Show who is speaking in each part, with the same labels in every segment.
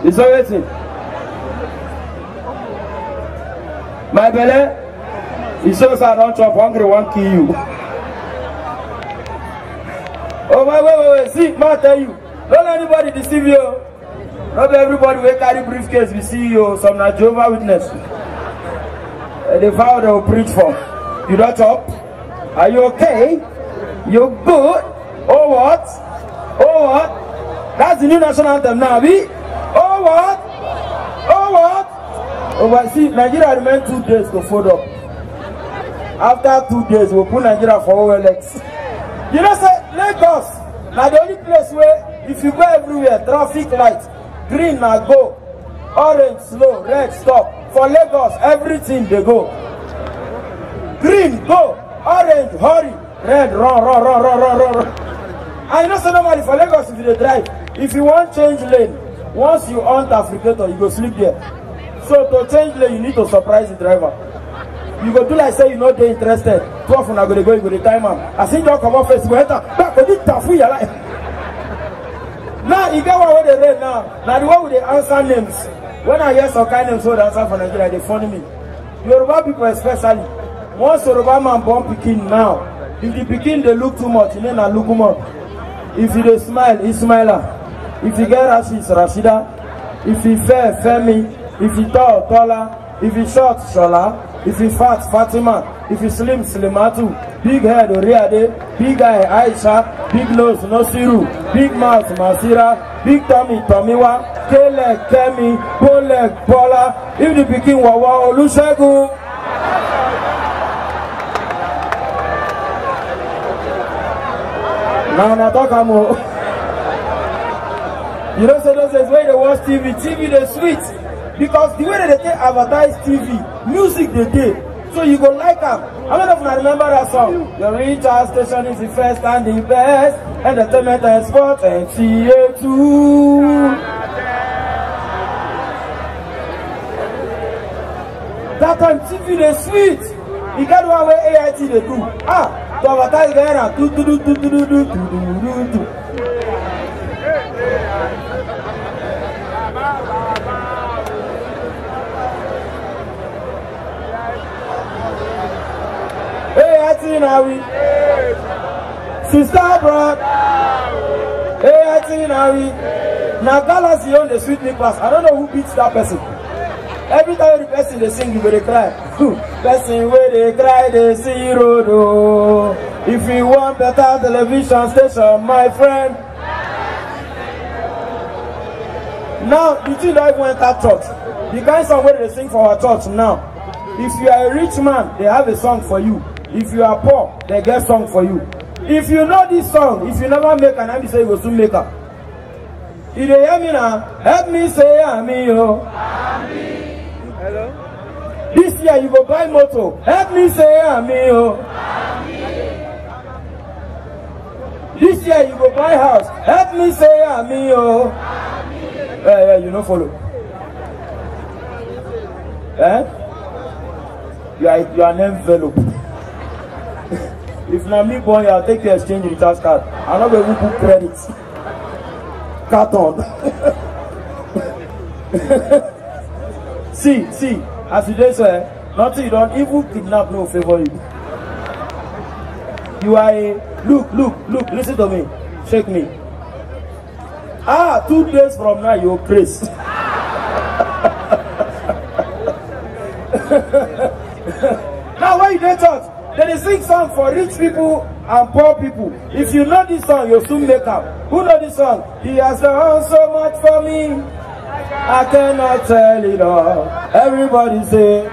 Speaker 1: It's waiting. My belly. He shows I don't chop hungry, won't kill you. Oh, wait. See, man, tell you. Don't let anybody deceive you. Not everybody will carry briefcase. We see you. Some are Jehovah's Witness. The vow they will preach for. You don't chop? Are you okay? You good? Oh, what? Oh, what? That's the new national anthem now, B. Oh, what? Oh, what? Oh, but see, Nigeria remain 2 days to fold up. After 2 days, we'll put Nigeria for OLX. You know, say, Lagos, now the only place where, if you go everywhere, traffic lights, green now go, orange slow, red stop. For Lagos, everything they go. Green go, orange hurry, red run. I know so normally for Lagos if you drive, if you want change lane, once you on Africator, you go sleep there. So to change lane, you need to surprise the driver. You go do like say you know they're interested. 12 when I go, you go the time am. I think you come off first, you enter. Back on it tough your life. Now you get one with the red now. Now the one with the answer names. When I hear some kind of names, so the answer for Nigeria, they funny me. Yoruba people especially. Once Yoruba man born Pekin now, if the Pekin they look too much, you know na look more. If you smile, he smiler. If you get Rashi, it's Rashida. If he fair, Femi. If he tall, taller. If he short, Shola. If he fat, Fatima. If he slim, Slimatu. Big head, Oriade. Big eye, Aisha. Big nose, Nosiru. Big mouth, Masira. Big tummy, Tomiwa. K-leg, Kemi. Bow leg, Bola. If the Pekin Wawa, Olusegun. Now, talk more. You know, so those days when they watch TV, they sweet. Because the way that they advertise TV, music they did. So you go like them. How many of you remember that song? The recharge station is the first and the best. Entertainment and sport and TA2. That time TV they sweet. You got one way AIT they do. To advertise there, do. AIT now we. Sister bro. AIT now we. Now Galaxy on the sweet class. I don't know who beats that person. Every time the person they sing, you will cry. Person where they cry, they see road. Oh. If you want better television station, my friend. Now, the thing that went at church, the kind of song where they sing for our church now. If you are a rich man, they have a song for you. If you are poor, they get a song for you. If you know this song, if you never make an MC, you will soon make up. If you hear me now, help me say Ami, oh. Hello? This year you go buy motor. Help me say Ami, oh. This year you go buy house. Help me say Ami, oh. Yeah, you don't follow. You are an envelope. If not me boy, I'll take the exchange recharge card. I'm not going to put credit. Carton. See, as you just say, nothing you don't even kidnap no favor you. You are a look, listen to me. Shake me. 2 days from now you'll praise. Now when you get church, they sing song for rich people and poor people. If you know this song, you'll soon make up. Who know this song? He has done so much for me. I cannot tell it all. Everybody say,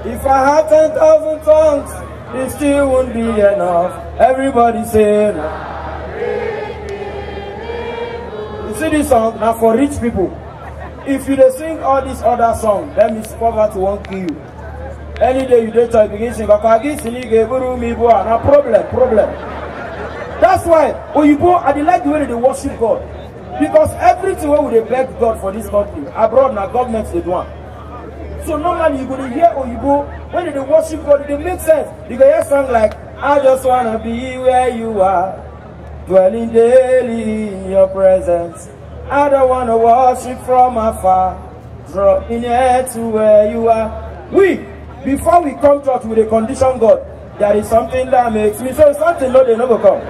Speaker 1: if I had 10,000 tongues, it still won't be enough. Everybody say, you see this song now for rich people. If you sing all these other songs, that means poverty won't kill you. Any day you begin singing, no problem. That's why Oyibo, I like the way they worship God. Because everything where they beg God for this country, abroad now governments they do. So normally you go to hear Oyibo, when they worship God, it make sense. You can hear a song like, I just wanna be where you are. dwelling daily in your presence. I don't want to worship from afar, drawing near to where you are. Before we come to church with a condition God, there is something that makes me so something no they never come.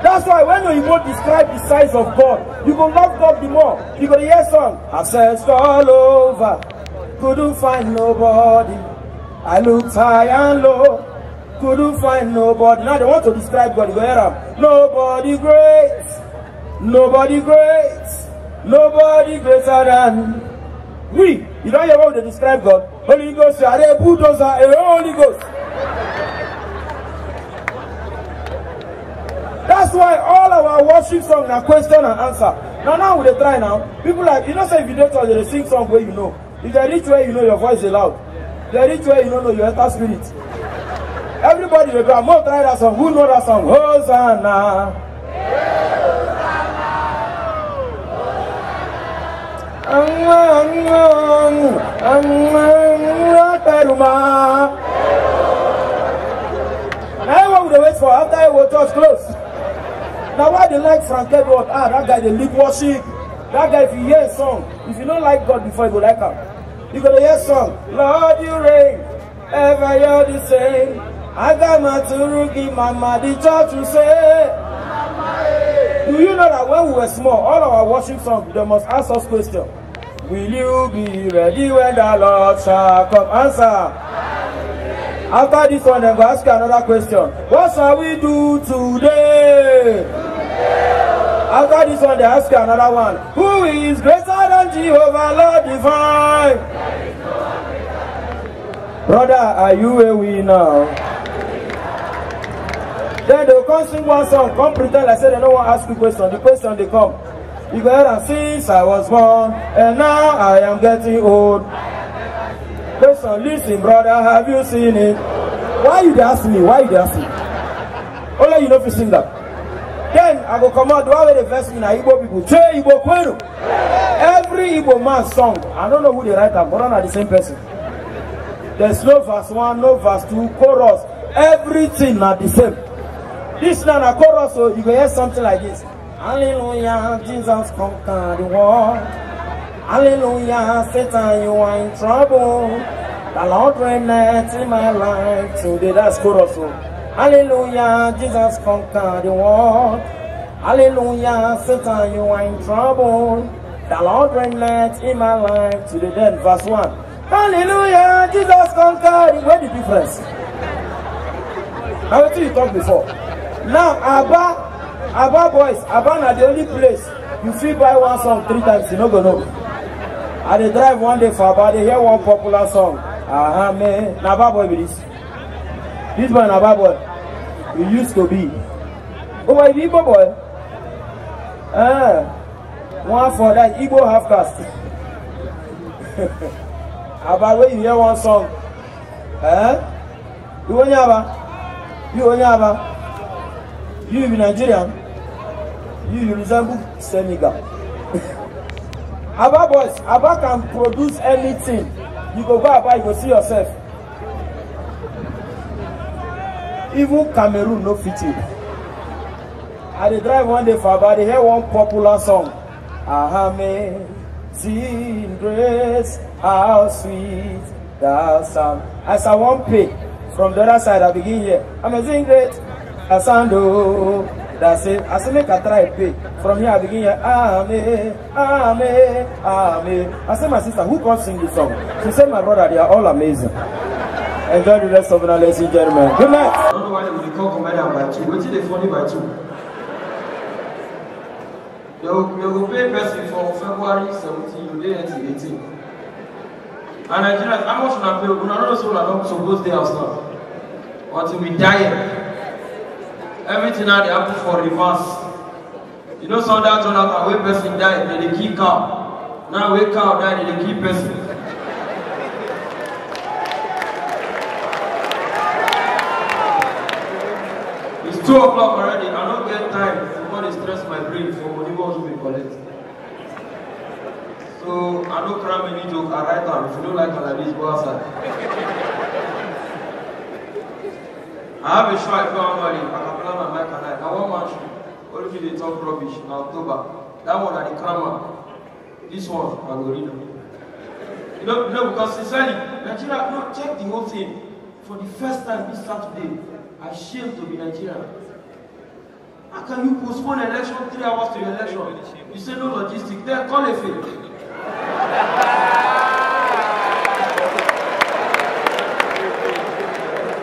Speaker 1: That's why when you won't describe the size of God, you will love God the more. You go hear song, I searched all over, couldn't find nobody. I looked high and low, couldn't find nobody. Now they want to describe God. You go hear them. Nobody great, nobody great, nobody greater than we. You don't hear how they describe God. Holy Ghost, are they bulldozer, Holy Ghost. That's why all our worship songs are question and answer. Now we try now. People like, you know, say if you don't talk, they sing song where you know. If they reach where you know your voice is loud. If they reach where you don't know you enter spirit. Everybody will go, more try that song. Who know that song? Hosanna. Now what would they wait for? After I will touch close. Now why they like Frank Edward? That guy they lead worship. That guy, if you hear a song, if you don't like God before, you go like him. You go to hear a song, Lord you reign, ever you're the same. I got my Turugi mama, the church will say. Do you know that when we were small, all our worship songs, they must ask us question. Will you be ready when the Lord shall come? Answer. After this one, they will ask you another question. What shall we do today? After this one, they ask you another one. Who is greater than Jehovah, Lord divine? Brother, are you a winner? Then they'll come sing one song, come pretend like say they don't want to ask you a question. The question they come. You go ahead and since I was born, and now I am getting old. Question, listen, brother, have you seen it? Why you ask me? Why you ask me? Only you know if you sing that. Then I go come out, do I have the verse in Igbo people? Che Igbo Kwenu. Every Igbo man's song, I don't know who they write them, but not the same person. There's no verse 1, no verse 2, chorus. Everything not the same. This now a chorus, so you go hear something like this. Hallelujah, Jesus conquered the world. Hallelujah, Satan, you are in trouble. The Lord reigneth in my life today. That's chorus. Hallelujah, Jesus conquered the world. Hallelujah, Satan, you are in trouble. The Lord reigneth in my life today. Then verse 1. Hallelujah, Jesus conquered. Where the difference? Now what you talked before. Now Abba boys, Abba na the only place you feel buy one song 3 times, you no go know. I dey drive one day for Abba, they hear one popular song. Man, na Abba boy be this. This boy na Abba boy. He used to be. Oh, my Igbo boy. One for that Igbo half caste. Abba, when you hear one song, you only Abba. You only Abba. You in Nigerian. You resemble Senegal. Abba boys, Abba can produce anything. You go Abba, you go see yourself. Even Cameroon no fit you. I dey drive one day for Abba, they hear one popular song. Amazing grace, how sweet the sound. As I won't pay, from the other side I begin here. Amazing grace, Asando. That's it. I say make I try pay. From here I begin here. Amen, amen, amen. I say my sister, who can sing this song? She said my brother, they are all amazing. Enjoy the rest of the night, ladies and gentlemen. Good night. I don't know why they call comedian by 2. Wait till they funny by 2. You will pay person for February 17, you day until 18. And Nigerians, how much will I pay? We don't know so long supposed to house now. Until we die. Everything now they happen for reverse. You know, some that Jonathan, when person died, they keep cow. Now when cow died, they keep person. It's 2 o'clock already. I don't get time to stress my brain for money to be collected. So I don't cram any joke. I write down. If you don't like it like this, go outside.
Speaker 2: I have a show I found money. I can plan my mic and I want man show. Only me they talk rubbish in October. That one at the Krama. This one, I will read them. You know, because sincerely, Nigeria, no, check the whole thing. For the first time this Saturday, I'm ashamed to be Nigerian. How can you postpone election 3 hours to your election? You say no logistics, then call a fake.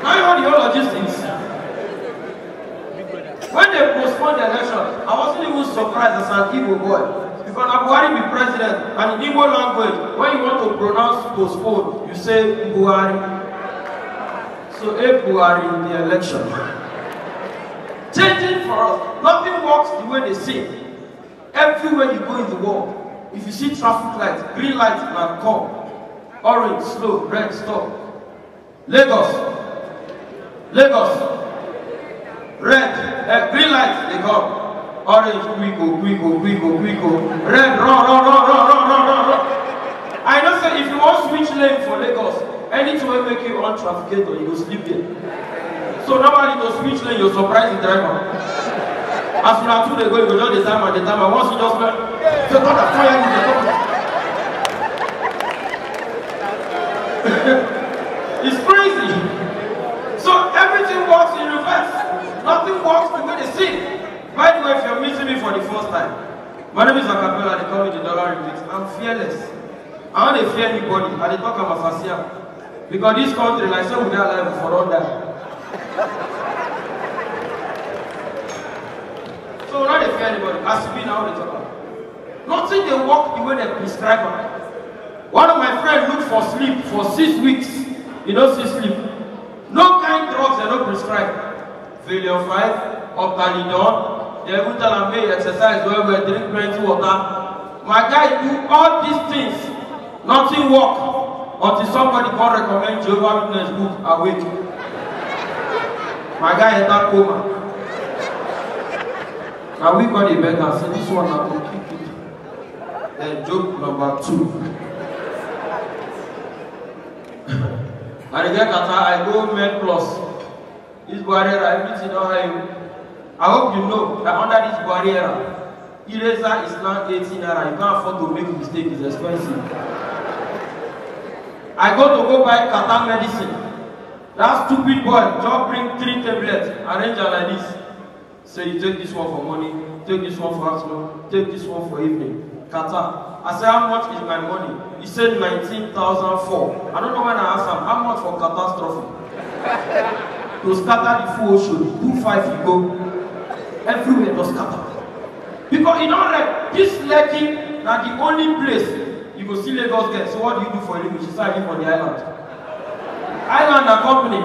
Speaker 2: Now you know the whole logistics. When they postponed the election, I wasn't even surprised as an Igbo boy. Because Buhari be president, and in Igbo language, when you want to pronounce postpone, you say Buhari. So Buhari in the election. Changing for us. Nothing works the way they say. Everywhere you go in the world, if you see traffic lights, green light and come, orange, slow, red, stop. Lagos, red, green light, they come. Orange, we go. Red, run. I know say if you want switch lane for Lagos, anything will make you untrafficated, you will sleep there. So nobody to switch lane, you surprise the driver. As soon as they go, you go just the time. Once you just say, God, the fire is the It's crazy. So everything works in reverse. Nothing works the way they see. By the way, if you're meeting me for the first time, my name is Acapella, they call me the Dollar Remix. I'm fearless. I don't fear anybody, and they talk about Fasia. Because this country, like some of their life for all that. So we're not fear anybody. As you be now, they talk about. Nothing they work the way they prescribe. One of my friends looked for sleep for 6 weeks. You don't see sleep. No kind of drugs they don't prescribe. Valium 5, Optalidon. They even tell me exercise well, we drink plenty water. My guy do all these things. Nothing work until somebody can recommend Jehovah's Witness book Awake. My guy had that coma. Now we got a bed and say this one I will keep it. Then joke number 2. And again, I go Med Plus. This barrier I meet in Ohio. I hope you know that under this barrier, eraser is now 18 naira. You can't afford to make a mistake, it's expensive. I go buy Qatar medicine. That stupid boy just bring 3 tablets, arrange them like this. Say you take this one for morning, take this one for afternoon, take this one for evening. Qatar. I say, how much is my money? He said 19,004. I don't know when I asked him, how much for catastrophe? To scatter the full ocean, 2.5 you go. Everywhere to scatter. Because you don't like this Lekki, now the only place you go see Lagos get. So what do you do for a living? She said, I live on the island. Island a company.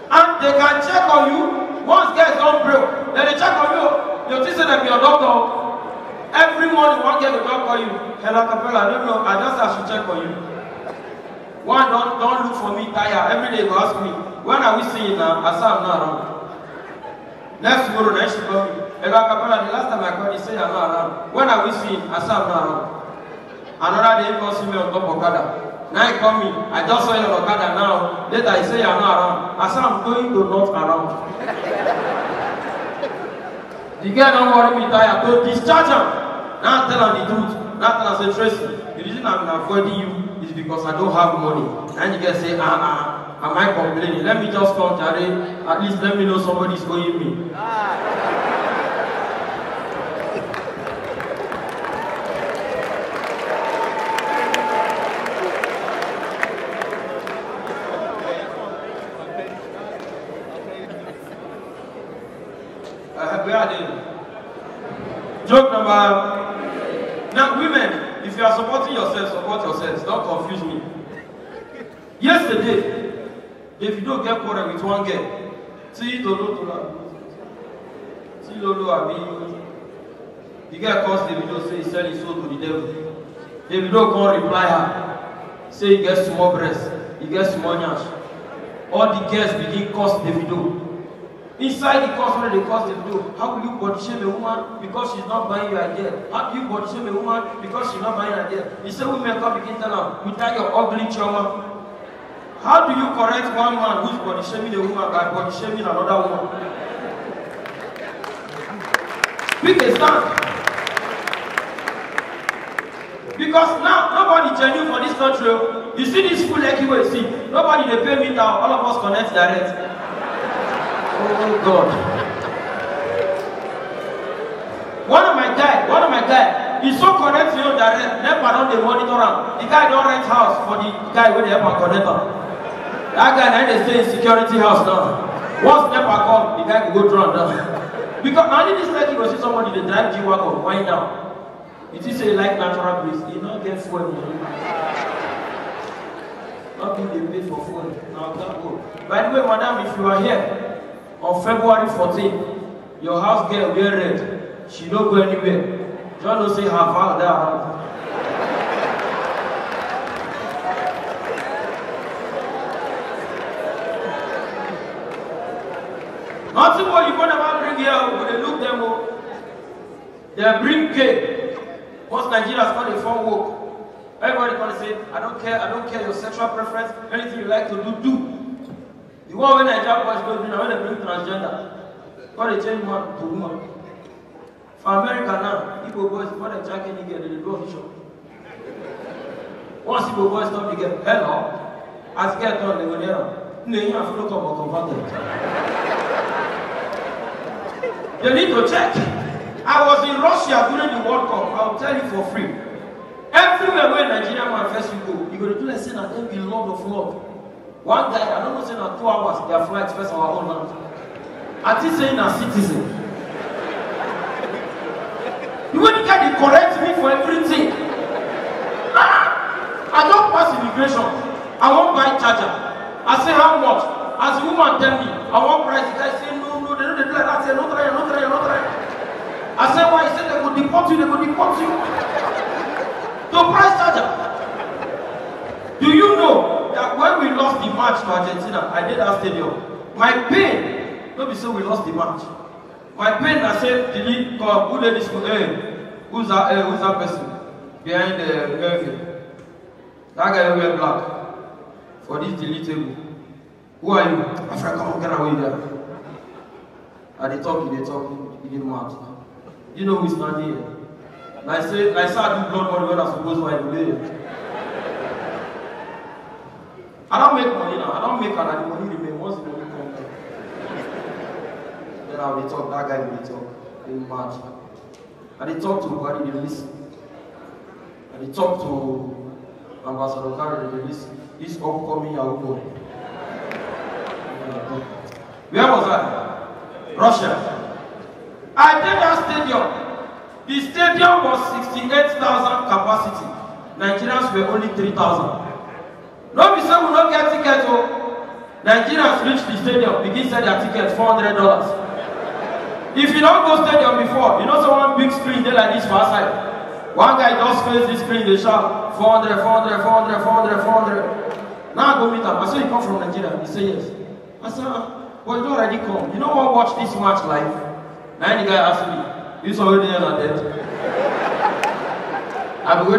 Speaker 2: And they can check on you. Once guys don't broke, then they check on you. You think that you're a doctor. Every morning, one girl will not call you. Hello, Capella, I don't know. I just have to check on you. One, don't look for me tired. Every day, you ask me, when are we seeing now? I say I'm not around. Next tomorrow, then she call me. Hello, Capella, the last time I called, he said I'm not around. When are we seeing? I say I'm not around. Another day, he calls me on top of Okada. Now he call me. I just saw you on Okada now. Later, he say I'm not around. I say I'm going to not around. The girl don't worry me tired. To discharge him. Now tell her the truth. Now tell her say Tracy, the reason I'm avoiding you is because I don't have money. And you guys say, am I complaining? Let me just come, Jare. At least let me know somebody's owing me. Joke number. Now, women, if you are supporting yourself, support yourselves. Don't confuse me. Yesterday, if you don't get quarrel with one girl, see Lolo, the girl calls the video, say he sell his soul to the devil. The video can't reply her. Say he gets small breast, he gets small nyash. All the girls begin curse the video. Inside the course where they cause the video, how will you body shame a woman because she's not buying your idea? How do you body shame a woman because she's not buying your idea? He said women come begin tell her, without your ugly trauma. How do you correct one man who's body shaming a woman by body shaming another woman? Pick a stand. Because now, nobody genuine for this country. You see this full leg you see. Nobody they pay me down. All of us connect direct. Oh God. One of my guy, he's so connected to you direct. Never don't they monitor him. The guy don't rent house for the guy where they help and connect him. That guy now they stay in security house now. Once never come, the guy will go drown down. Because only this like you will see somebody they drive G-Wagon, wind down. It is a like natural breeze. He not get fuel. Nothing they pay for fuel. Now that go. By the way, madam, if you are here on February 14th, your house girl wear red. She don't go anywhere. John will say her father there around. Nothing more you gonna never bring here. When they look them, they bring cake. Once Nigerians got a phone woke, everybody gonna say, I don't care your sexual preference, anything you like to do. The one when Nigerian boys go do now, when they bring transgender, when they change man to woman. For America now, Igbo boys, before they jack any girl, they do audition. Once Igbo boys stop the girl, hello, as girl done, they go there. They have to look up or converted. They need to check. I was in Russia during the World Cup. I'll tell you for free. Everywhere where Nigeria manifests you go, you're going to do a thing and then be Lord of Lord. One guy, I don't know, saying 2 hours, their flights first our own land. And he's saying a citizen. You want to get the correct me for everything. I don't pass immigration. I won't buy charger. I say how much? As the woman tell me, I want price. The guy say no, they don't do like that. I say no try. I said, why? He said, they will deport you. To price charger. Do you know that when we lost the match to Argentina, I did that stadium. My pain, don't be so we lost the match. My pain, I said, delete, come, who did this? Who's that person? Behind the Melvin. That guy wear black. For this deletable. Who are you? Africa, come on, get away there. And they talk, he didn't match. You know who is not here? I say I do blood money when I'm supposed to do. I don't make money now. I don't make and the money remain once the money comes. Then I will talk, that guy will talk. They match. And they talk to Buhari, they listen. And they talk to Ambassador Kari, they listen. This upcoming Yahoo boy. Where was I? Russia. I did that stadium. The stadium was 68,000 capacity. Nigerians were only 3,000. No, we say we don't get tickets. Nigerians reach the stadium, begin sell their tickets $400. If you don't go stadium before, you know someone big screen there like this for outside. One guy just face this screen, they shout 400. Now I go meet him. I say, you come from Nigeria? He say yes. I said, well, you already come. You know what? Watch this match live. Now the guy asked me, you saw already there and dead. I'm going